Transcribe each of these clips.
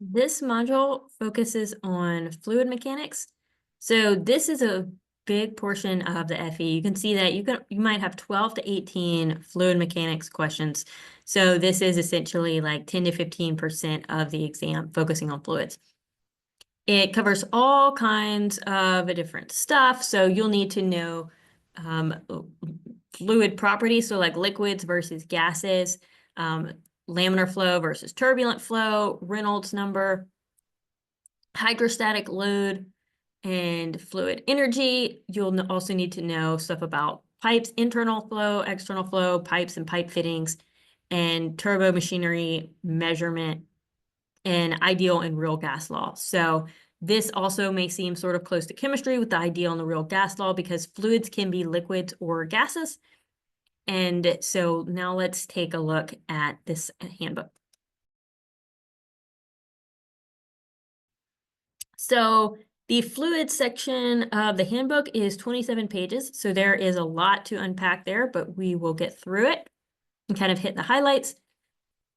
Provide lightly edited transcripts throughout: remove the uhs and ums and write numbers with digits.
This module focuses on fluid mechanics. So this is a big portion of the FE. You can see that you might have 12 to 18 fluid mechanics questions. So this is essentially like 10 to 15% of the exam focusing on fluids. It covers all kinds of different stuff. So you'll need to know fluid properties, so like liquids versus gases, laminar flow versus turbulent flow, Reynolds number, hydrostatic load, and fluid energy. You'll also need to know stuff about pipes, internal flow, external flow, pipes and pipe fittings, and turbo machinery measurement, and ideal and real gas law. So this also may seem sort of close to chemistry with the ideal and the real gas law because fluids can be liquids or gases. And so now let's take a look at this handbook. So the fluid section of the handbook is 27 pages. So there is a lot to unpack there, but we will get through it and kind of hit the highlights.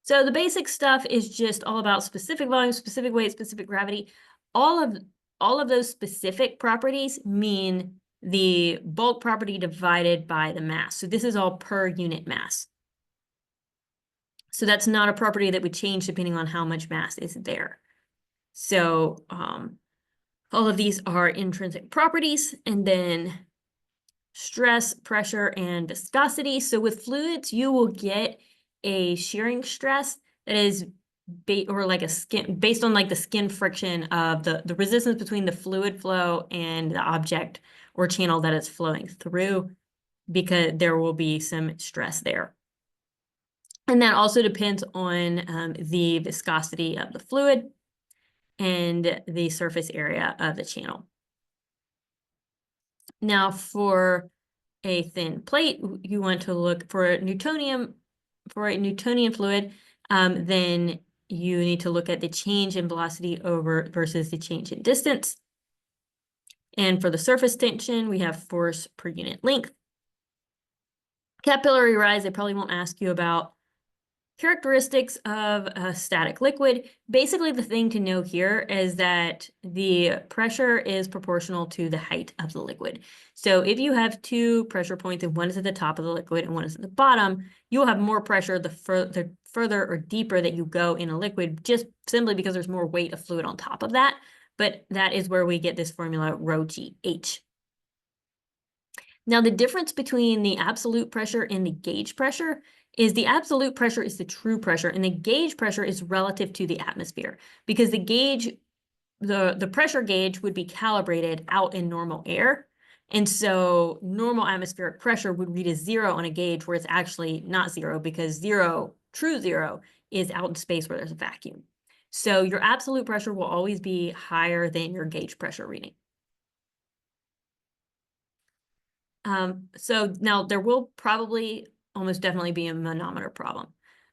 So the basic stuff is just all about specific volume, specific weight, specific gravity. All of those specific properties mean the bulk property divided by the mass. So this is all per unit mass. So that's not a property that would change depending on how much mass is there. So all of these are intrinsic properties, and then stress, pressure, and viscosity. So with fluids, you will get a shearing stress that is based on like the skin friction of the resistance between the fluid flow and the object or channel that it's flowing through, because there will be some stress there. And that also depends on the viscosity of the fluid and the surface area of the channel. Now, for a thin plate, you want to look for a Newtonian fluid, then you need to look at the change in velocity versus the change in distance. And for the surface tension, we have force per unit length. Capillary rise, they probably won't ask you about. Characteristics of a static liquid. Basically, the thing to know here is that the pressure is proportional to the height of the liquid. So if you have two pressure points and one is at the top of the liquid and one is at the bottom, you will have more pressure the further or deeper that you go in a liquid, just simply because there's more weight of fluid on top of that. But that is where we get this formula rho GH. Now, the difference between the absolute pressure and the gauge pressure is the absolute pressure is the true pressure, and the gauge pressure is relative to the atmosphere, because the gauge, the pressure gauge would be calibrated out in normal air. And so normal atmospheric pressure would read as 0 on a gauge where it's actually not 0, because true zero, is out in space where there's a vacuum. So your absolute pressure will always be higher than your gauge pressure reading. So now there will probably almost definitely be a manometer problem.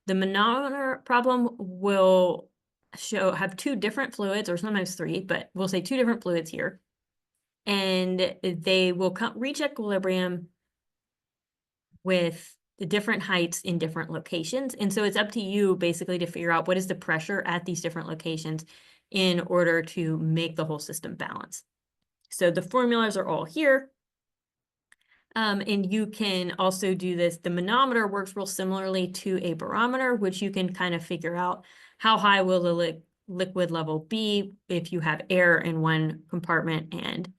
The manometer problem will have two different fluids, or sometimes three, but we'll say two different fluids here. And they will reach equilibrium with the different heights in different locations. And so it's up to you basically to figure out what is the pressure at these different locations in order to make the whole system balance. So the formulas are all here. And you can also do this. The manometer works real similarly to a barometer, which you can kind of figure out how high will the liquid level be if you have air in one compartment and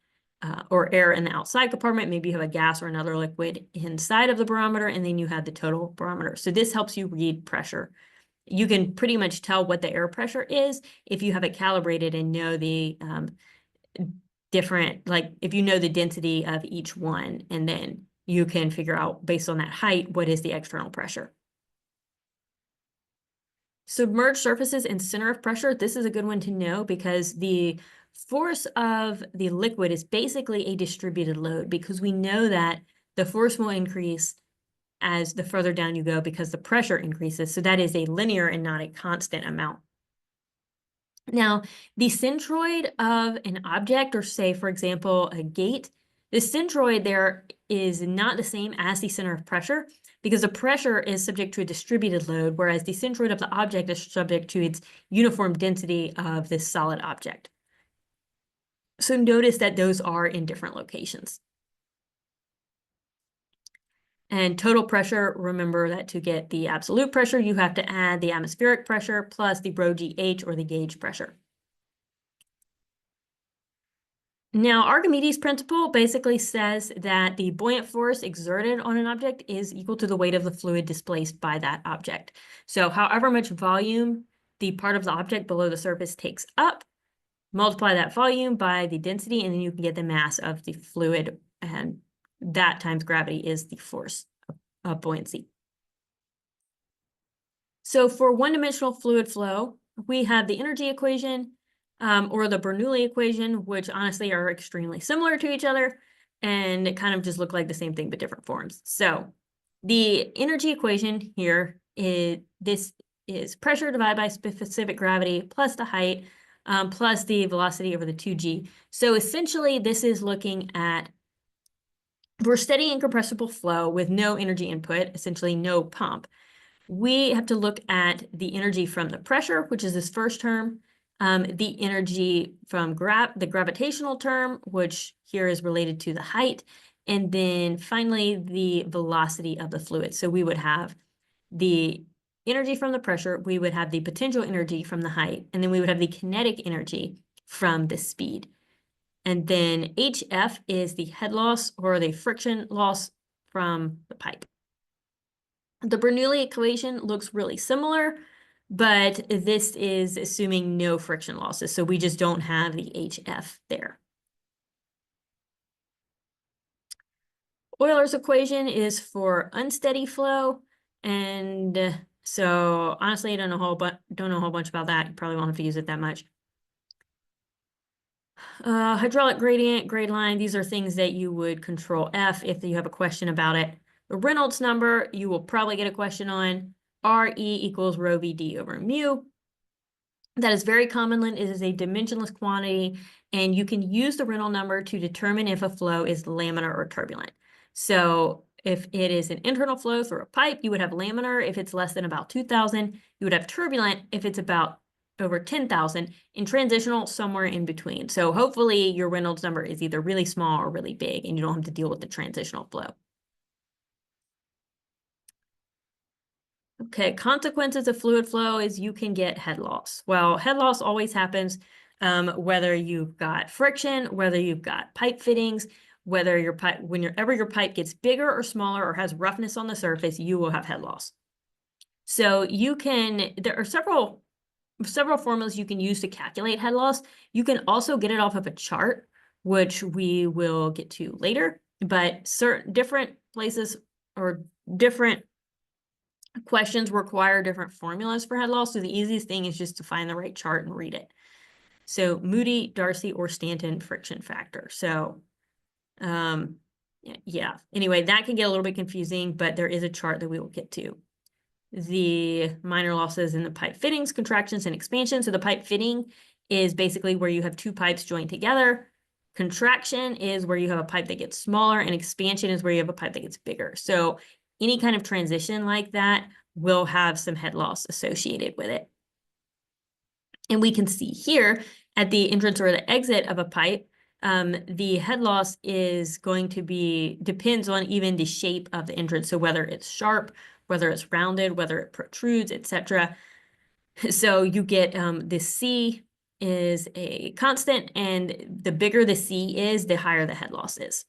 or air in the outside compartment. Maybe you have a gas or another liquid inside of the barometer, and then you have the total barometer. So this helps you read pressure. You can pretty much tell what the air pressure is if you have it calibrated and know the different, like if you know the density of each one, and then you can figure out based on that height, what is the external pressure. Submerged surfaces and center of pressure, this is a good one to know because the force of the liquid is basically a distributed load, because we know that the force will increase as the further down you go because the pressure increases. So that is a linear and not a constant amount. Now, the centroid of an object, or say, for example, a gate, The centroid there is not the same as the center of pressure because the pressure is subject to a distributed load, whereas the centroid of the object is subject to its uniform density of this solid object. So notice that those are in different locations. And total pressure, remember that to get the absolute pressure, you have to add the atmospheric pressure plus the rho GH or the gauge pressure. Now, Archimedes' principle basically says that the buoyant force exerted on an object is equal to the weight of the fluid displaced by that object. So however much volume the part of the object below the surface takes up, multiply that volume by the density, and then you can get the mass of the fluid, and that times gravity is the force of buoyancy. So for one-dimensional fluid flow, we have the energy equation, or the Bernoulli equation, which honestly are extremely similar to each other and kind of just look like the same thing but different forms. So the energy equation here this is pressure divided by specific gravity plus the height plus the velocity over the 2g. So essentially this is looking at, for steady incompressible flow with no energy input, essentially no pump, we have to look at the energy from the pressure, which is this first term, the energy from the gravitational term, which here is related to the height, and then finally the velocity of the fluid. So we would have the energy from the pressure, we would have the potential energy from the height, and then we would have the kinetic energy from the speed. And then HF is the head loss or the friction loss from the pipe. The Bernoulli equation looks really similar, but this is assuming no friction losses, so we just don't have the HF there. Euler's equation is for unsteady flow, and so honestly, I don't know a whole bunch about that. You probably won't have to use it that much. Hydraulic gradient, grade line, these are things that you would control F if you have a question about it. The Reynolds number, you will probably get a question on. RE equals rho VD over mu. That is very common. It is a dimensionless quantity, and you can use the Reynolds number to determine if a flow is laminar or turbulent. So if it is an internal flow through a pipe, you would have laminar if it's less than about 2,000. You would have turbulent if it's about over 10,000, and transitional somewhere in between. So hopefully your Reynolds number is either really small or really big, and you don't have to deal with the transitional flow. Okay, consequences of fluid flow is you can get head loss. Well, head loss always happens whether you've got friction, whether you've got pipe fittings, whether your pipe, whenever your pipe gets bigger or smaller or has roughness on the surface, you will have head loss. So there are several formulas you can use to calculate head loss. You can also get it off of a chart, which we will get to later, but certain different places or different questions require different formulas for head loss. So the easiest thing is just to find the right chart and read it. So Moody, Darcy, or Stanton friction factor. So yeah, anyway, that can get a little bit confusing, but there is a chart that we will get to. The minor losses in the pipe fittings, contractions, and expansion. So the pipe fitting is basically where you have two pipes joined together. Contraction is where you have a pipe that gets smaller, and expansion is where you have a pipe that gets bigger. So any kind of transition like that will have some head loss associated with it. And we can see here at the entrance or the exit of a pipe, the head loss is going to depends on even the shape of the entrance. So whether it's sharp, whether it's rounded, whether it protrudes, etc. So you get the C is a constant, and the bigger the C is, the higher the head loss is.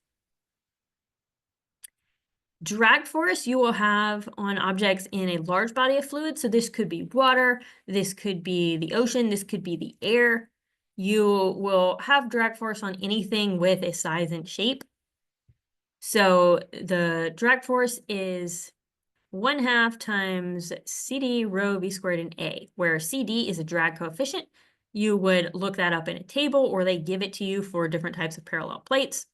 Drag force you will have on objects in a large body of fluid. So this could be water, this could be the ocean, this could be the air. You will have drag force on anything with a size and shape. So the drag force is 1/2 times CD rho V squared in A, where CD is a drag coefficient. You would look that up in a table, or they give it to you for different types of parallel plates.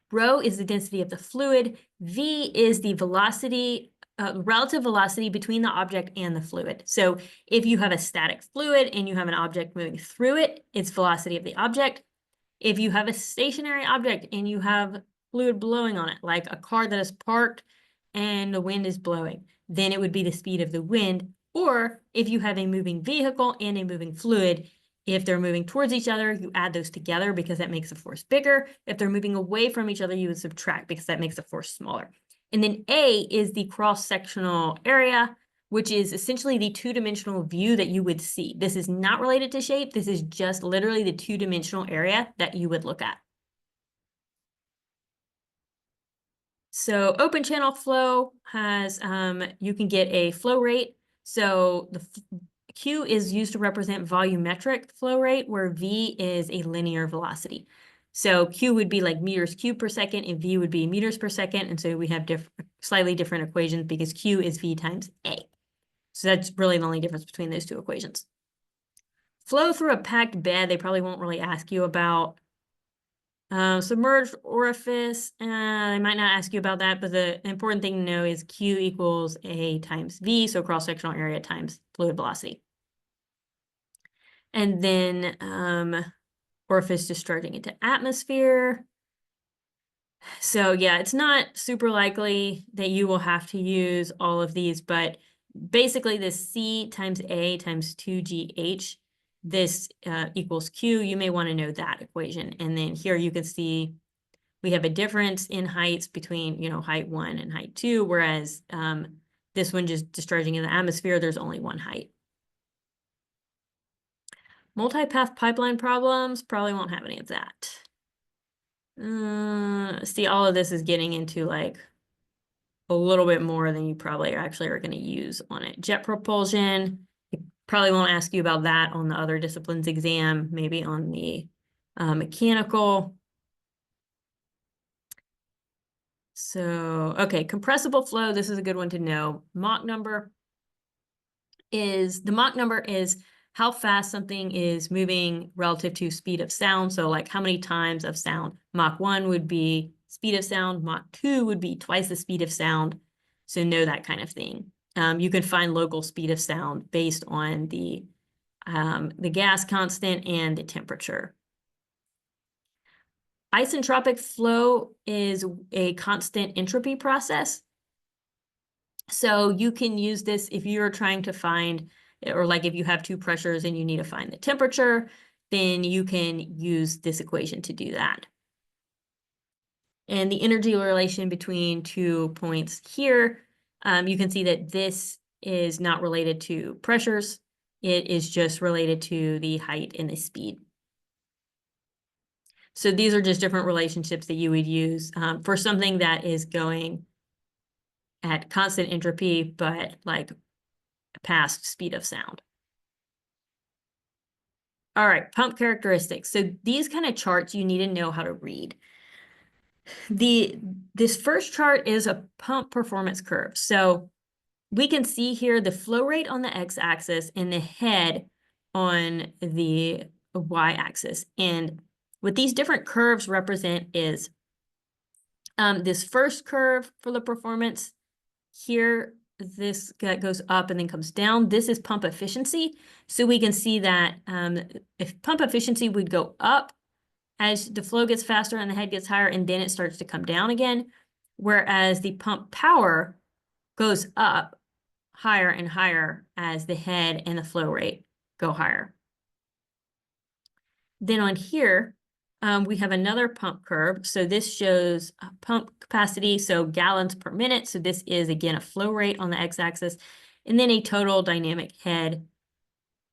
Rho is the density of the fluid. V is the velocity, relative velocity between the object and the fluid. So if you have a static fluid and you have an object moving through it, it's velocity of the object. If you have a stationary object and you have fluid blowing on it, like a car that is parked and the wind is blowing, then it would be the speed of the wind. Or if you have a moving vehicle and a moving fluid, if they're moving towards each other, you add those together because that makes the force bigger. If they're moving away from each other, you would subtract because that makes the force smaller. And then A is the cross-sectional area, which is essentially the two-dimensional view that you would see. This is not related to shape. This is just literally the two-dimensional area that you would look at. So open channel flow has, you can get a flow rate. So the Q is used to represent volumetric flow rate, where V is a linear velocity. So Q would be like meters cubed per second, and V would be meters per second. And so we have slightly different equations because Q is V times A. So that's really the only difference between those two equations. Flow through a packed bed, they probably won't really ask you about. Submerged orifice, they might not ask you about that, but the important thing to know is Q equals A times V, so cross-sectional area times fluid velocity. And then orifice discharging into atmosphere. So yeah, it's not super likely that you will have to use all of these, but basically this C times A times 2GH, this equals Q. You may want to know that equation. And then here you can see we have a difference in heights between, height 1 and height 2, whereas this one just discharging in the atmosphere, there's only one height. Multi-path pipeline problems, probably won't have any of that. See, all of this is getting into like a little bit more than you probably actually are going to use on it. Jet propulsion, it probably won't ask you about that on the other disciplines exam, maybe on the mechanical. So, okay, compressible flow, this is a good one to know. The Mach number is how fast something is moving relative to speed of sound. So like how many times of sound. Mach 1 would be speed of sound. Mach 2 would be twice the speed of sound. So know that kind of thing. You can find local speed of sound based on the gas constant and the temperature. Isentropic flow is a constant entropy process. So you can use this if you're trying to find, or like if you have two pressures and you need to find the temperature, then you can use this equation to do that. And the energy relation between 2 points here, you can see that this is not related to pressures. It is just related to the height and the speed. So these are just different relationships that you would use for something that is going at constant entropy, but like past speed of sound. All right, pump characteristics. So these kind of charts you need to know how to read. This first chart is a pump performance curve. So we can see here the flow rate on the x-axis and the head on the y-axis. And what these different curves represent is this first curve for the performance here, this goes up and then comes down. This is pump efficiency. So we can see that if pump efficiency would go up as the flow gets faster and the head gets higher, and then it starts to come down again. Whereas the pump power goes up higher and higher as the head and the flow rate go higher. Then on here, we have another pump curve. So this shows pump capacity, so gallons per minute. So this is, again, a flow rate on the x-axis, and then a total dynamic head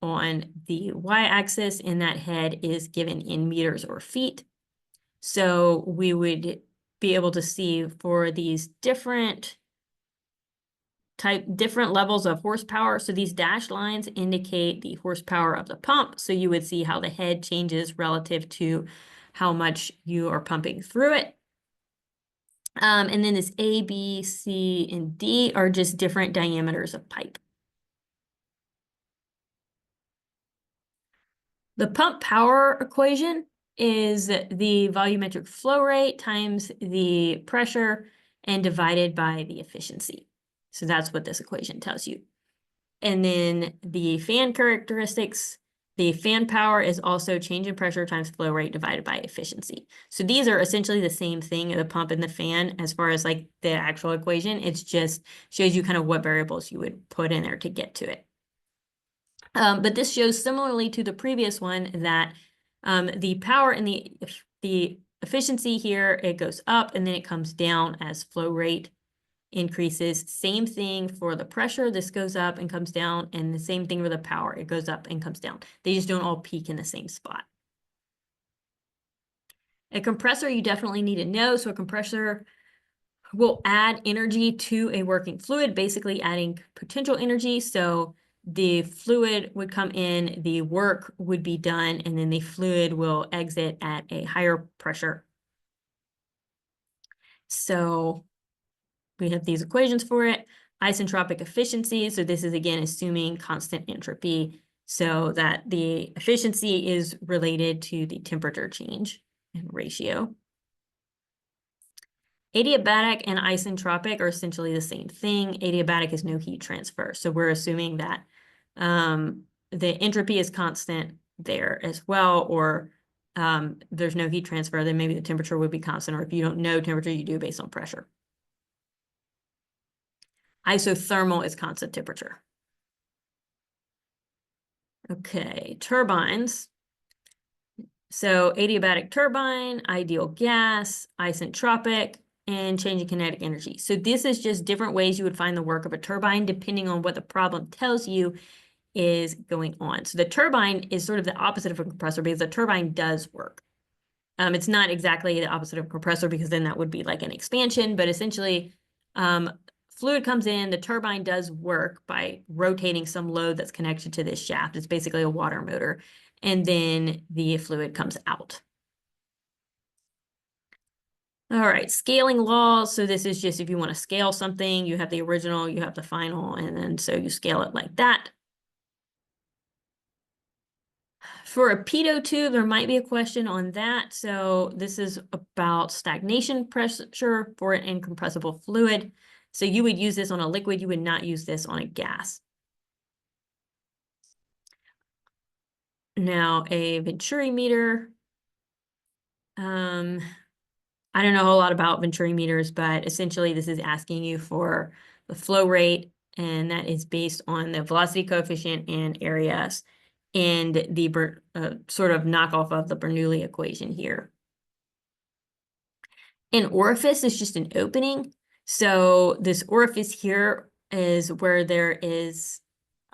on the y-axis, and that head is given in meters or feet. So we would be able to see for these different levels of horsepower. So these dashed lines indicate the horsepower of the pump. So you would see how the head changes relative to how much you are pumping through it. And then this A, B, C, and D are just different diameters of pipe. The pump power equation is the volumetric flow rate times the pressure and divided by the efficiency. So that's what this equation tells you. And then the fan characteristics The fan power is also change in pressure times flow rate divided by efficiency. So these are essentially the same thing, the pump and the fan, as far as like the actual equation. It's just shows you kind of what variables you would put in there to get to it. But this shows similarly to the previous one that the power and the efficiency here, it goes up and then it comes down as flow rate increases. Same thing for the pressure. This goes up and comes down, and the same thing for the power. It goes up and comes down. They just don't all peak in the same spot. A compressor you definitely need to know. So a compressor will add energy to a working fluid, basically adding potential energy. So the fluid would come in, the work would be done, and then the fluid will exit at a higher pressure. So we have these equations for it. Isentropic efficiency. So this is again assuming constant entropy, so that the efficiency is related to the temperature change and ratio. Adiabatic and isentropic are essentially the same thing. Adiabatic is no heat transfer. So we're assuming that the entropy is constant there as well, or there's no heat transfer, then maybe the temperature would be constant, or if you don't know temperature, you do based on pressure. Isothermal is constant temperature. Okay, turbines. So adiabatic turbine, ideal gas, isentropic, and changing kinetic energy. So this is just different ways you would find the work of a turbine depending on what the problem tells you is going on. So the turbine is sort of the opposite of a compressor because the turbine does work. It's not exactly the opposite of a compressor because then that would be like an expansion, but essentially fluid comes in, the turbine does work by rotating some load that's connected to this shaft. It's basically a water motor, and then the fluid comes out. All right, scaling laws. So this is just if you want to scale something, you have the original, you have the final, and then so you scale it like that. For a pitot tube, there might be a question on that. So this is about stagnation pressure for an incompressible fluid. So you would use this on a liquid, you would not use this on a gas. Now a Venturi meter. I don't know a whole lot about Venturi meters, but essentially this is asking you for the flow rate, and that is based on the velocity coefficient and areas, and the sort of knockoff of the Bernoulli equation here. An orifice is just an opening. So this orifice here is where there is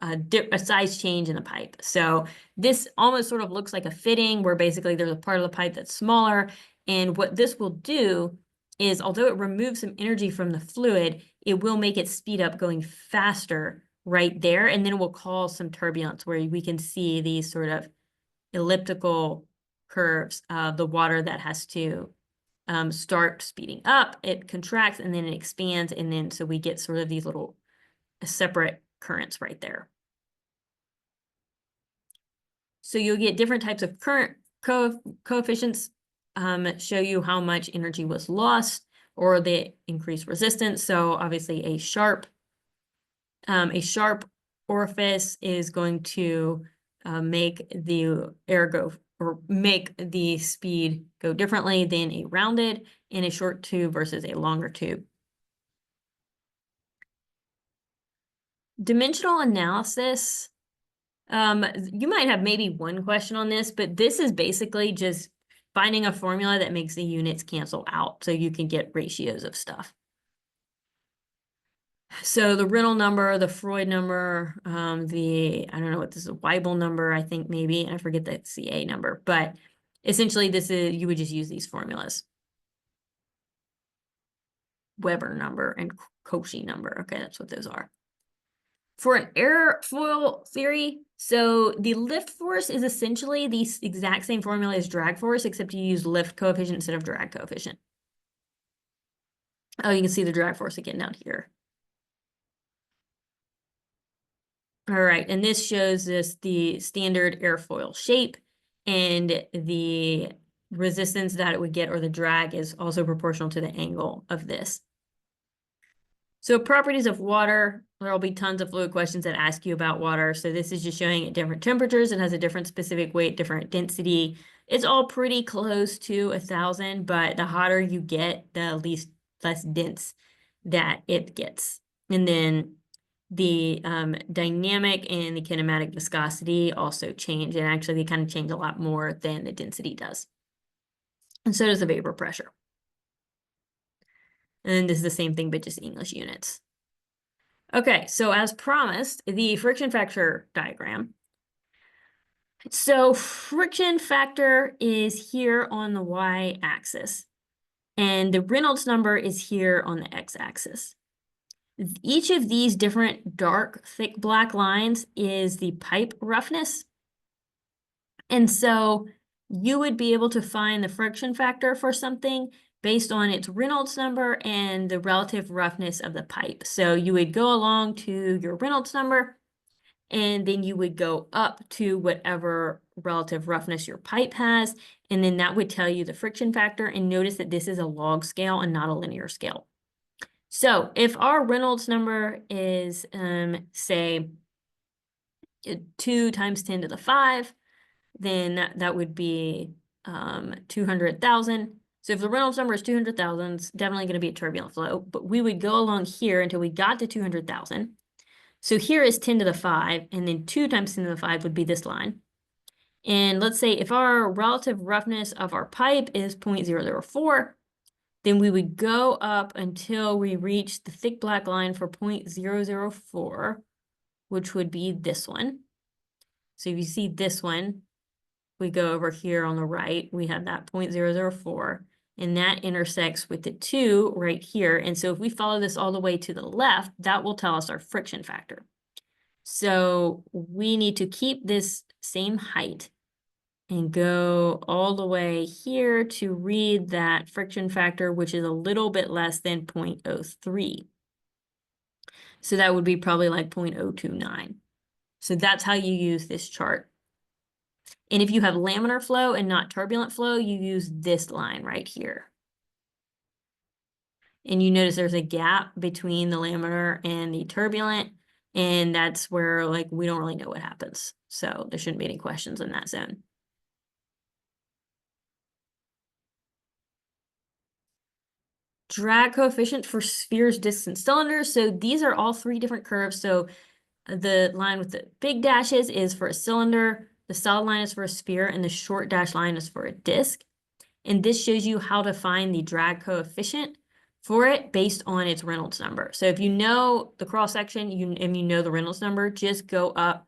a size change in the pipe. So this almost sort of looks like a fitting where basically there's a part of the pipe that's smaller. And what this will do is, although it removes some energy from the fluid, it will make it speed up going faster right there. And then it will cause some turbulence where we can see these sort of elliptical curves of the water that has to start speeding up, it contracts, and then it expands, and then so we get sort of these little separate currents right there. So you'll get different types of current coefficients show you how much energy was lost or the increased resistance. So obviously a sharp orifice is going to make the air go, or make the speed go differently than a rounded in a short tube versus a longer tube. Dimensional analysis. You might have maybe one question on this, but this is basically just finding a formula that makes the units cancel out so you can get ratios of stuff. So the Reynolds number, the Freud number, I don't know what this is, Weibull number, I think maybe, I forget the CA number, but essentially you would just use these formulas. Weber number and Cauchy number, okay, that's what those are. For an airfoil theory, so the lift force is essentially the exact same formula as drag force, except you use lift coefficient instead of drag coefficient. Oh, you can see the drag force again down here. All right, and this shows us the standard airfoil shape, and the resistance that it would get, or the drag, is also proportional to the angle of this. So properties of water. There'll be tons of fluid questions that ask you about water. So this is just showing at different temperatures. It has a different specific weight, different density. It's all pretty close to 1,000, but the hotter you get, the less dense that it gets. And then the dynamic and the kinematic viscosity also change. And actually they kind of change a lot more than the density does. And so does the vapor pressure. And this is the same thing, but just English units. Okay, so as promised, the friction factor diagram. So friction factor is here on the y-axis, and the Reynolds number is here on the x-axis. Each of these different dark, thick black lines is the pipe roughness. And so you would be able to find the friction factor for something based on its Reynolds number and the relative roughness of the pipe. So you would go along to your Reynolds number, and then you would go up to whatever relative roughness your pipe has, and then that would tell you the friction factor. And notice that this is a log scale and not a linear scale. So if our Reynolds number is, say, 2 times 10 to the 5, then that would be 200,000. So if the Reynolds number is 200,000, it's definitely going to be a turbulent flow, but we would go along here until we got to 200,000. So here is 10 to the 5, and then 2 times 10 to the 5 would be this line. And let's say if our relative roughness of our pipe is 0.004, then we would go up until we reach the thick black line for 0.004, which would be this one. So if you see this one, we go over here on the right, we have that 0.004, and that intersects with the 2 right here. And so if we follow this all the way to the left, that will tell us our friction factor. So we need to keep this same height and go all the way here to read that friction factor, which is a little bit less than 0.03. So that would be probably like 0.029. So that's how you use this chart. And if you have laminar flow and not turbulent flow, you use this line right here. And you notice there's a gap between the laminar and the turbulent, and that's where like we don't really know what happens. So there shouldn't be any questions in that zone. Drag coefficient for spheres, disks, and cylinders. So these are all 3 different curves. So the line with the big dashes is for a cylinder, the solid line is for a sphere, and the short dash line is for a disk. And this shows you how to find the drag coefficient for it based on its Reynolds number. So if you know the cross section and you know the Reynolds number, just go up,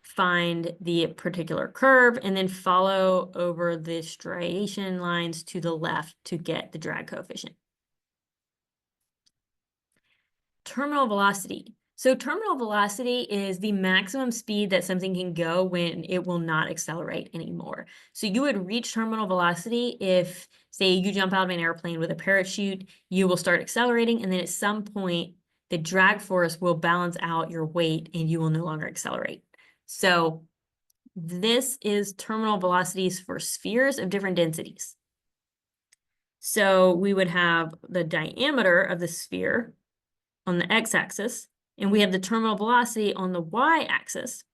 find the particular curve, and then follow over the striation lines to the left to get the drag coefficient. Terminal velocity. So terminal velocity is the maximum speed that something can go when it will not accelerate anymore. So you would reach terminal velocity if, say, you jump out of an airplane with a parachute, you will start accelerating, and then at some point, the drag force will balance out your weight and you will no longer accelerate. So this is terminal velocities for spheres of different densities. So we would have the diameter of the sphere on the x-axis, and we have the terminal velocity on the y-axis.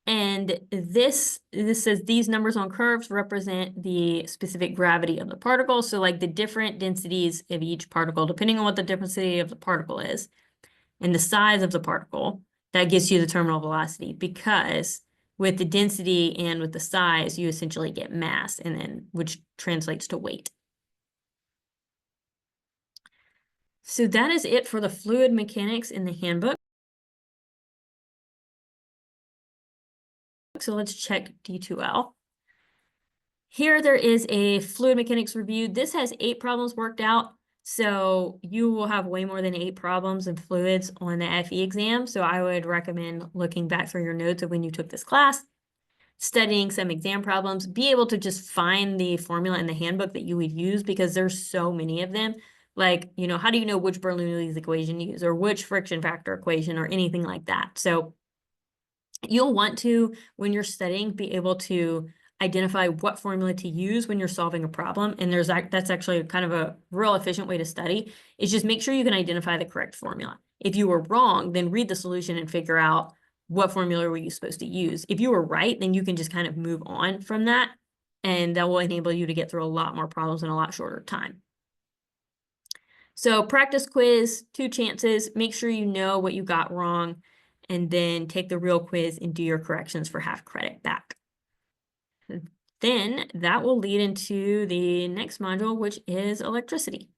And this says these numbers on curves represent the specific gravity of the particle. So like the different densities of each particle, depending on what the density of the particle is and the size of the particle, that gives you the terminal velocity, because with the density and with the size, you essentially get mass, and then which translates to weight. So that is it for the fluid mechanics in the handbook. So let's check D2L. Here there is a fluid mechanics review. This has 8 problems worked out. So you will have way more than 8 problems in fluids on the FE exam. So I would recommend looking back through your notes of when you took this class, studying some exam problems, be able to just find the formula in the handbook that you would use, because there's so many of them. Like, you know, how do you know which Bernoulli's equation to use, or which friction factor equation, or anything like that? So you'll want to, when you're studying, be able to identify what formula to use when you're solving a problem. And that's actually kind of a real efficient way to study, is just make sure you can identify the correct formula. If you were wrong, then read the solution and figure out what formula were you supposed to use. If you were right, then you can just kind of move on from that, and that will enable you to get through a lot more problems in a lot shorter time. So practice quiz, 2 chances, make sure you know what you got wrong, and then take the real quiz and do your corrections for half credit back. Then that will lead into the next module, which is electricity.